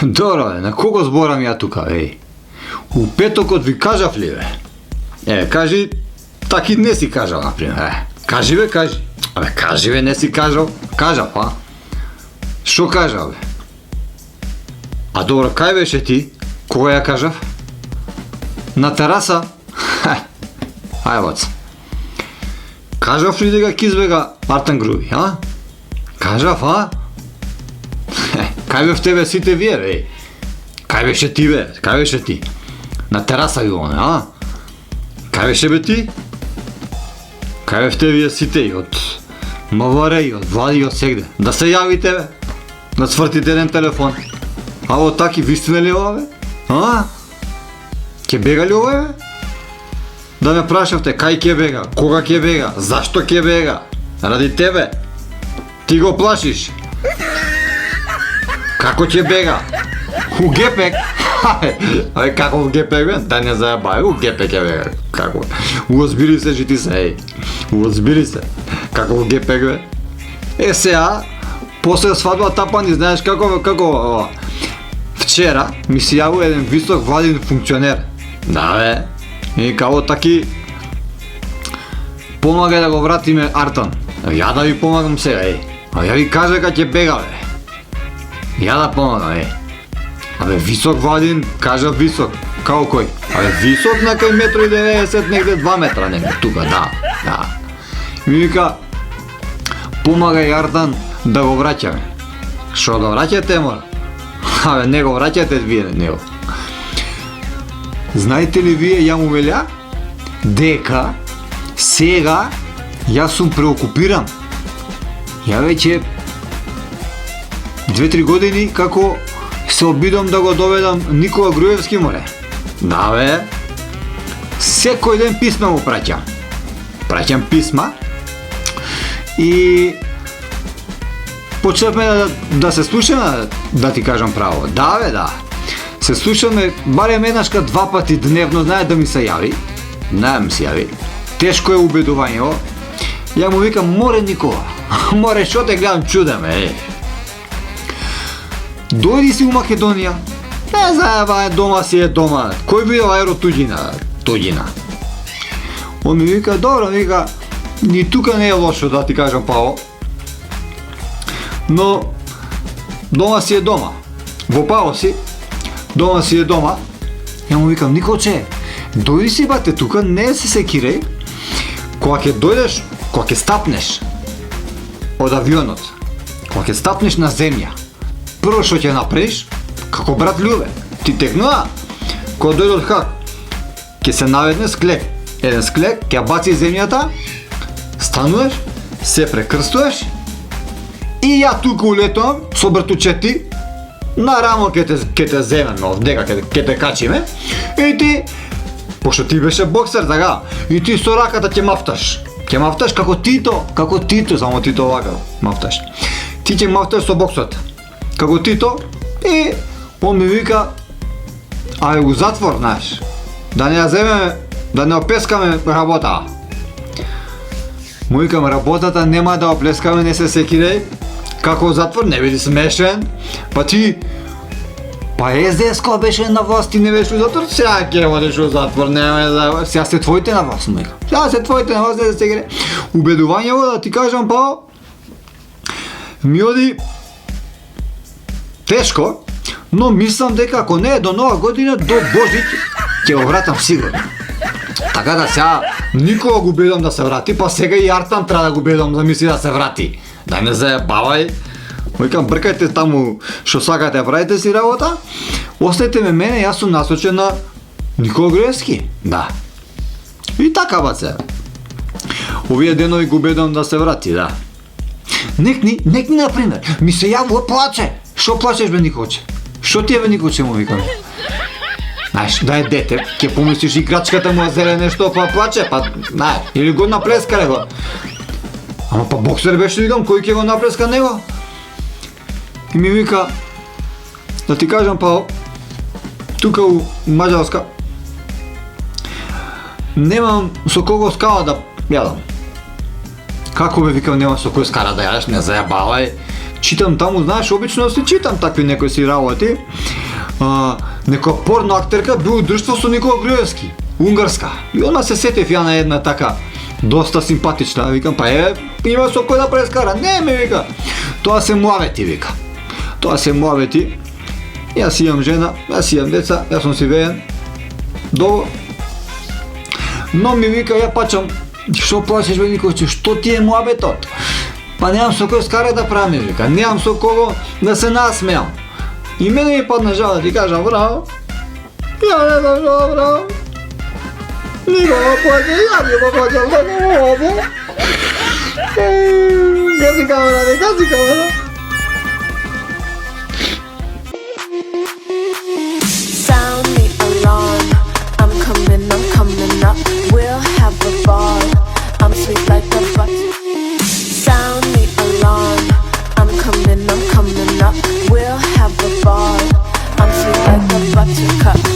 Добро, на кого зборам ја тука, еј? У петокот ви кажав ли, бе? Кажи, таки не си кажал, например, Кажи, бе, кажи. Абе, кажи, бе, не си кажал. Кажав, а? Шо кажав, бе? А добро, кај беше ти? Кога ја кажав? На тераса? Ај, воц. Кажав ли дека ќе избега Артан Груби, а? Кажав, а? Кај бе в тебе сите вие, бе? Кај беше ти, бе? Кај беше ти? На тераса било, а? Кај беше, бе, ти? Кај бе в тебе вие сите и од МВР и од Влади и од сегде? Да се јавите, бе? Да свртите еден телефон. А во таки вистина ли ова, бе? А? Ке бега ли ова, бе? Да ме прашавте кај ке бега, кога ке бега, зашто ке бега? Ради тебе. Ти го плашиш. Како ќе бега? У гепек? Абе, како у гепек, бе? Да не зајабај, у гепек ќе бега. Како? Уозбири се, жити се, еј. Уозбири се. Како у гепек, бе? Сега, после свадба тапани, знаеш како... Вчера ми се јавува еден висок владин функционер. Да, бе. И као таки... Помагај да го вратиме Артан. Ја да ви помагам сега, еј. А ја ви кажа кога ќе бега, бе. Ја да помагам, е. Абе, висок владин, кажа висок. Као кој? Абе, висок на кај 1,90 м, негде 2 метра, негде, тука, да. Ми вика, помагај Артан да го враќаме. Шо да враќате, мора? Абе, не го враќате вие, него. Знаете ли вие, ја му велја, дека сега јас сум преокупиран. Ја веќе 2-3 години како се обидам да го доведам Никола Груевски, море. Да, бе. Секој ден писма му праќам. Праќам писма и почнавме да се слушаме, да ти кажам право. Да, бе, да. Се слушаме барем еднашка 2 пати дневно, знае да ми се јави. Знаем се јави. Тешко е убедувањето. Ја му викам, море Никола. Море, шо те гледам чудам, Дојди си у Македонија. Не зајаба, дома си е дома. Кој би аеро туѓина? Он ми вика, добро, вика, ни тука не е лошо, да ти кажам Пао. Но дома си е дома. Во Пао си, дома си е дома. Ја му викам, Николче, дојди си, бате, тука не се секирај. Кога ќе дојдеш, кога ќе стапнеш од авионот, кога ќе стапнеш на земја, прво што ќе направиш, како брат Љубе, ти текнува, кога дојде од Хаг, ќе се наведне склек, еден склек, ќе ја баци земјата, стануваш, се прекрстуваш и ја тука улетувам со братучети, на рамо ќе те земеме, овдека ќе те качиме, и ти, пошто ти беше боксер, така, и ти со раката ќе мафташ како Тито, само Тито овака мафташ. Ти ќе мафташ со боксот, како Тито, и он ми вика, ајде го затвор, знаеш, да не ја земеме, да не опескаме работа. Му викам, работата нема да оплескаме, не се секирај, како затвор, не биди смешен, па ти, СДС кога беше на власт, ти не беше у затвор, сега ќе одиш у затвор, сега се твоите на власт, му викам. Сега се твоите на власт, не се секирај. Убедувањево, да ти кажам, Пао, ми оди тешко, но мислам дека ако не е до Нова година, до Божик ќе го вратам сигурно. Така да сега никога го бедам да се врати, па сега и Артан треба да го бедам да мисли да се врати. Да не заебавај. Викам, бркајте таму што сакате, правите си работа. Оставете ме мене, јас сум насочен на Никола Груевски. Да. И така, баце. Овие денови го бедам да се врати, да. Некни, например, ми се јавува плаче. Шо плачеш, бе, Николче? Шо ти е, бе, Николче, му викам? Знаеш, да е дете, ќе помислиш играчката му зеле нешто, па плаче, па, знаеш, или го наплескале го. Ама па боксер беше, викам, кој ќе го наплеска него? И ми вика, да ти кажам, па, тука у Маđarска, немам со кого скала да јадам. Како бе, викам, нема со кој скара да јадеш, не зајабавај. Читам таму, знаеш, обично си читам такви некои си работи. Некоја порно актерка бил у друштво со Никола Груевски, унгарска. И она се сетев ја на една така доста симпатична. Викам, па има со кој да прескара. Не, ми вика. Тоа се муавети, вика. Тоа се муавети. Јас имам жена, јас имам деца, јас сум си веен. Добро. Но ми вика, ја пачам, што плачеш бе Николче, што ти е муабетот? Па немам со кој скара да правим, вика, немам со кого да се насмеам. И мене ми падна жал да ти кажам, браво. Ја не знам што, браво. Никога плаче, ја не го плачам, да не мога. Гази камера, не гази камера. Sound the alarm. I'm coming up. We'll have a ball. I'm sweet like a butter. Sound the alarm. I'm coming up. We'll have a ball. I'm sweet like a buttercup.